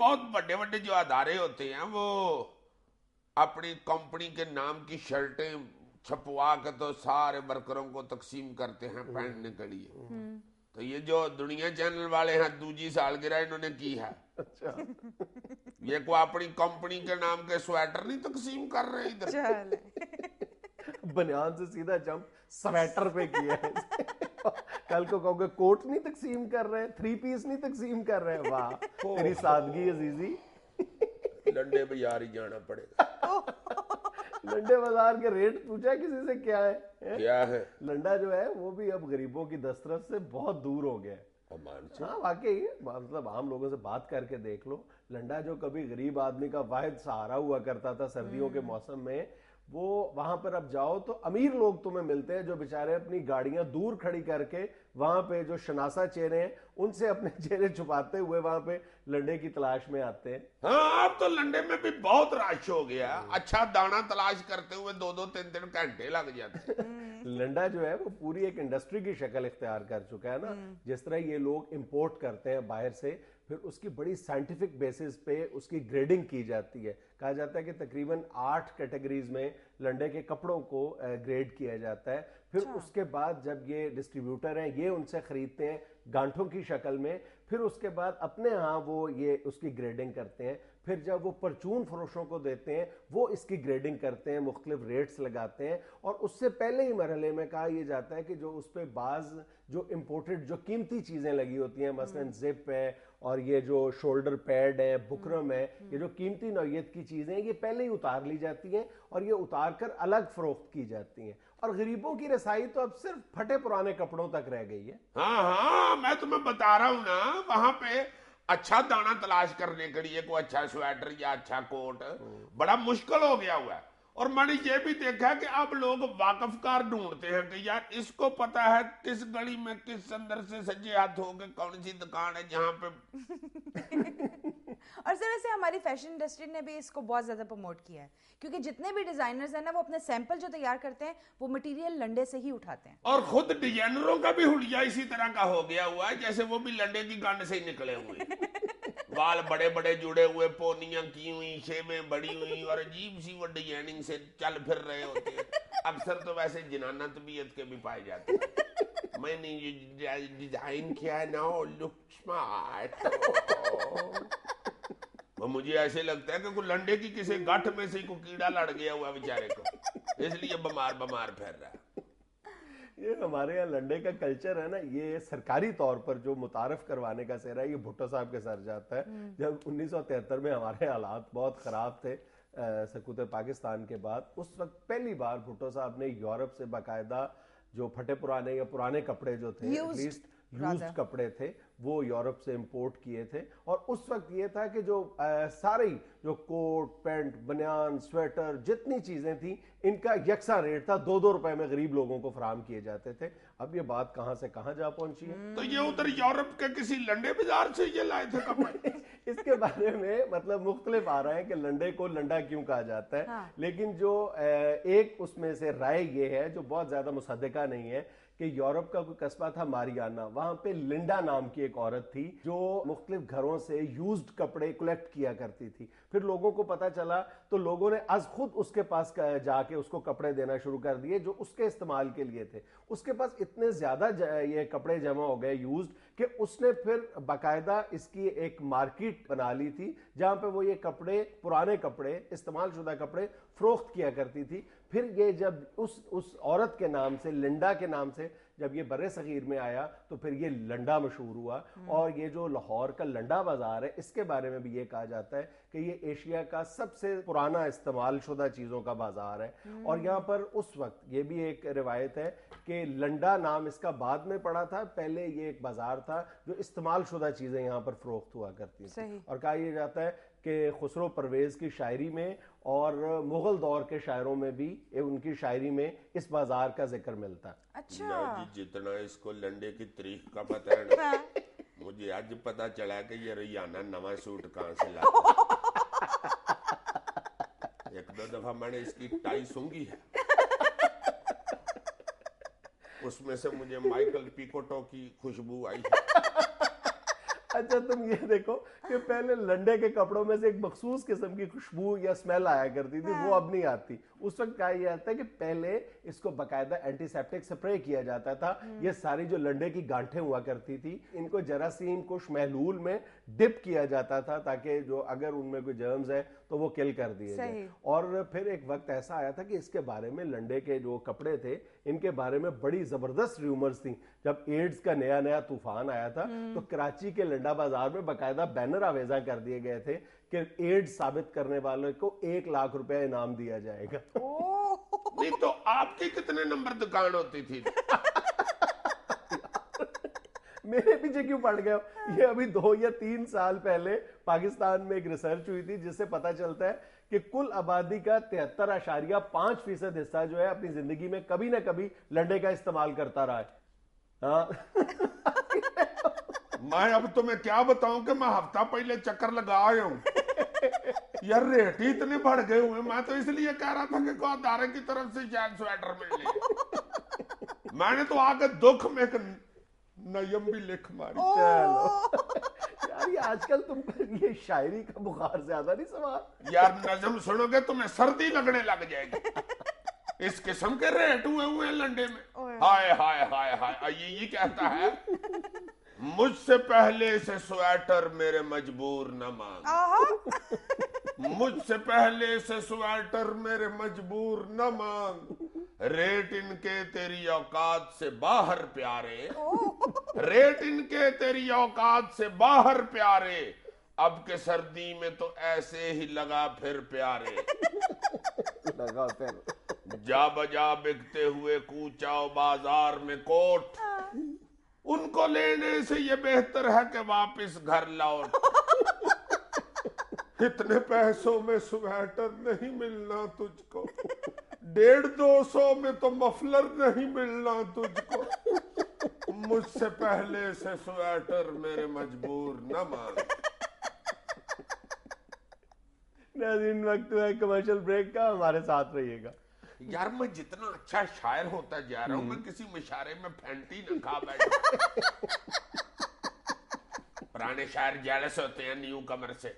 बहुत बड़े बड़े जो अदारे होते हैं वो अपनी कंपनी के नाम की शर्टें छपवा के तो सारे वर्करों को तकसीम करते हैं पहनने के लिए। तो ये जो दुनिया चैनल वाले हैं दूजी सालगिरह इन्होंने की है। अच्छा। ये को अपनी कंपनी के नाम के स्वेटर नहीं तकसीम कर रहे हैं इधर। चल बनियान से सीधा जंप स्वेटर पे किया है। कल को कहोगे कोट नहीं तकसीम कर रहे हैं, 3 पीस नहीं तकसीम कर रहे हैं। वाह तेरी सादगी अजीजी। लंडे बाजार ही जाना पड़ेगा। लंडे बाजार के रेट पूछा किसी से क्या है? क्या है? लंडा जो है वो भी अब गरीबों की दस्तरस से बहुत दूर हो गया है। अमान से हाँ वाकई, मतलब आम लोगों से बात करके देख लो, लंडा जो कभी गरीब आदमी का वाहिद सहारा हुआ करता था सर्दियों के मौसम में, वो वहां पर अब जाओ तो अमीर लोग तुम्हें मिलते हैं जो बेचारे अपनी गाड़ियां दूर खड़ी करके वहां पे जो शनासा चेहरे हैं उनसे अपने चेहरे छुपाते हुए वहां पे लंडे की तलाश में आते हैं। हाँ, अब तो लंडे में भी बहुत रश हो गया। अच्छा दाना तलाश करते हुए 2-2 3-3 घंटे लग जाते हैं। लंडा जो है वो पूरी एक इंडस्ट्री की शक्ल इख्तियार कर चुका है ना। जिस तरह ये लोग इंपोर्ट करते हैं बाहर से, फिर उसकी बड़ी साइंटिफिक बेसिस पे उसकी ग्रेडिंग की जाती है। कहा जाता है कि तकरीबन 8 कैटेगरीज में लंडे के कपड़ों को ग्रेड किया जाता है। फिर उसके बाद जब ये डिस्ट्रीब्यूटर हैं ये उनसे खरीदते हैं गांठों की शक्ल में, फिर उसके बाद अपने यहाँ वो ये उसकी ग्रेडिंग करते हैं। फिर जब वो परचून फरोशों को देते हैं वो इसकी ग्रेडिंग करते हैं, मुख्तलिफ रेट्स लगाते हैं। और उससे पहले ही मरहले में कहा यह जाता है कि जो उस पर बाज जो इम्पोर्टेड जो कीमती चीज़ें लगी होती हैं, मसलन जिप है और ये जो शोल्डर पैड है, बुकरम है, ये जो कीमती नौयत की चीज़ें हैं ये पहले ही उतार ली जाती हैं और ये उतार कर अलग फरोख्त की जाती हैं। और गरीबों की रसाई तो अब सिर्फ फटे पुराने कपड़ों तक रह गई है। हाँ, मैं तुम्हें बता रहा हूं ना, वहां पे अच्छा दाना तलाश करने के लिए कोई अच्छा स्वेटर या अच्छा कोट बड़ा मुश्किल हो गया हुआ है। और मैंने ये भी देखा कि अब लोग वाकफकार ढूंढते हैं कि यार इसको पता है किस गली में किस अंदर से सज्जे हाथ होके कौन सी दुकान है जहां पे। और सर वैसे हमारी फैशन इंडस्ट्री ने भी इसको बहुत ज़्यादा प्रमोट किया है, क्योंकि जितने भी डिजाइनर्स हैं ना वो अपने सैंपल जो तैयार करते हैं वो मटेरियल लंडे से ही उठाते हैं। और खुद डिजाइनरों का भी हुलिया इसी तरह का हो गया हुआ है जैसे वो भी लंडे की गंड से ही निकले हुए। बाल बड़े बड़े जुड़े हुए, पोनियां की हुई, शेमें बड़ी हुई और अजीब सी वो डिजाइनिंग से चल फिर रहे होते हैं। अक्सर तो वैसे जिनाना तबीयत के भी पाए जाते हैं। मैंने ये डिजाइन किया है ना, लुक स्मार्ट। वो मुझे ऐसे लगता है कि कोई लंडे की किसी गांठ में से कोई कीड़ा लड़ गया हुआ बेचारे को, इसलिए बीमार फिर रहा है। ये हमारे यहाँ लंडे का कल्चर है ना, ये सरकारी तौर पर जो मुतारफ करवाने का सेहरा है ये भुट्टो साहब के सर जाता है। जब 1973 में हमारे हालात बहुत ख़राब थे सकूत पाकिस्तान के बाद, उस वक्त पहली बार भुट्टो साहब ने यूरोप से बाकायदा जो फटे पुराने या पुराने कपड़े जो थे, एटलीस्ट यूज्ड कपड़े थे, वो यूरोप से इंपोर्ट किए थे। और उस वक्त ये था कि जो सारी जो कोट पैंट बनियान स्वेटर जितनी चीज़ें थी इनका यकसा रेट था, 2-2 रुपए में गरीब लोगों को फराम किए जाते थे। अब ये बात कहाँ से कहाँ जा पहुंची है। तो ये उधर यूरोप के किसी लंडे बाजार से ये लाए थे कपड़े। इसके बारे में मतलब मुख्तलिफ आ रहा है कि लंडे को लंडा क्यों कहा जाता है। हाँ। लेकिन जो एक उसमें से राय ये है जो बहुत ज्यादा मुसद्दिका नहीं है कि यूरोप का कोई कस्बा था मारियाना, वहां पे लिंडा नाम की एक औरत थी जो मुख्तलिफ घरों से यूज्ड कपड़े कलेक्ट किया करती थी। फिर लोगों को पता चला तो लोगों ने आज खुद उसके पास जाके उसको कपड़े देना शुरू कर दिए जो उसके इस्तेमाल के लिए थे। उसके पास इतने ज्यादा ये कपड़े जमा हो गए यूज्ड कि उसने फिर बाकायदा इसकी एक मार्केट बना ली थी जहां पे वो ये कपड़े, पुराने कपड़े, इस्तेमाल शुदा कपड़े फरोख्त किया करती थी। फिर ये जब उस औरत के नाम से, लिंडा के नाम से जब ये बर्रे सगीर में आया तो फिर ये लंडा मशहूर हुआ। और ये जो लाहौर का लंडा बाजार है इसके बारे में भी ये कहा जाता है कि ये एशिया का सबसे पुराना इस्तेमाल शुदा चीज़ों का बाजार है। और यहाँ पर उस वक्त ये भी एक रिवायत है कि लंडा नाम इसका बाद में पड़ा था, पहले ये एक बाजार था जो इस्तेमाल शुदा चीज़ें यहाँ पर फरोख्त हुआ करती थी। और कहा यह जाता है कि खुसरो परवेज की शायरी में और मुगल दौर के शायरों में भी उनकी शायरी में इस बाजार का जिक्र मिलता है। अच्छा जी, जितना इसको लंडे की तारीख का पता है ना, मुझे आज पता चला कि ये रियाना नवा सूट कहां से लाता। एक दो दफा मैंने इसकी टाई सूंघी है, उसमें से मुझे माइकल पिकोटो की खुशबू आई है। अच्छा तुम ये देखो कि पहले लंडे के कपड़ों में से एक मखसूस किस्म की खुशबू या स्मेल आया करती थी, वो अब नहीं आती। उस वक्त क्या ये आता है कि पहले इसको बकायदा एंटीसेप्टिक स्प्रे किया जाता था। ये सारी जो लंडे की गांठें हुआ करती थी, इनको जरासीम कुछ महलूल में डिप किया जाता था ताकि जो अगर उनमें कोई जर्म्स है तो वो किल कर दिए जाए। और फिर एक वक्त ऐसा आया था कि इसके बारे में, लंडे के जो कपड़े थे इनके बारे में बड़ी जबरदस्त रूमर्स थी। जब एड्स का नया नया तूफान आया था तो कराची के लंडा बाजार में बकायदा बैनर आवेजा कर दिए गए थे कि एड्स साबित करने वालों को 1 लाख रुपया इनाम दिया जाएगा। नहीं तो आपकी कितने नंबर दुकान होती थी? मेरे पीछे क्यों पड़ गए? ये अभी 2 या 3 साल पहले पाकिस्तान में एक रिसर्च हुई थी जिससे पता चलता है कि कुल आबादी का 73.5% हिस्सा जो है अपनी जिंदगी में कभी ना कभी लंडे का इस्तेमाल करता रहा है। हाँ। मैं अब तुम्हें क्या बताऊं कि मैं हफ्ता पहले चक्कर लगा आया हूं। यार रेट ही इतने बढ़ गए हुए, मैं तो इसलिए कह रहा था कि गौदारे की तरफ से शायद स्वेटर मिल ले। मैंने तो आगे दुख में एक नयम भी लिख मारी। चलो यार, ये आजकल तुम ये शायरी का बुखार ज्यादा नहीं सवार? यार नजम सुनोगे तुम्हें सर्दी लगने लग जाएगी। इस किस्म के रेट हुए हैं लंडे में। हाय हाय हाय हाय। ये कहता है मुझसे पहले से स्वेटर मेरे मजबूर न मांग, मुझसे पहले से स्वेटर मेरे मजबूर न मांग, रेट इनके तेरी औकात से बाहर प्यारे, रेट इनके तेरी औकात से बाहर प्यारे, अब के सर्दी में तो ऐसे ही लगा फिर प्यारे, लगा फिर जा बजा बिकते हुए कूचाओ बाजार में कोट, उनको लेने से ये बेहतर है कि वापस घर लौट, इतने पैसों में स्वेटर नहीं मिलना तुझको, 150-200 में तो मफलर नहीं मिलना तुझको, मुझसे पहले से स्वेटर मेरे मजबूर न मान। नाज़रीन, वक्त है कमर्शियल ब्रेक का, हमारे साथ रहिएगा। यार मैं जितना अच्छा शायर होता जा रहा हूं, मैं किसी मुशायरे में फैंटी न खा बैठा। पुराने शायर जेलस होते हैं न्यू कमर से।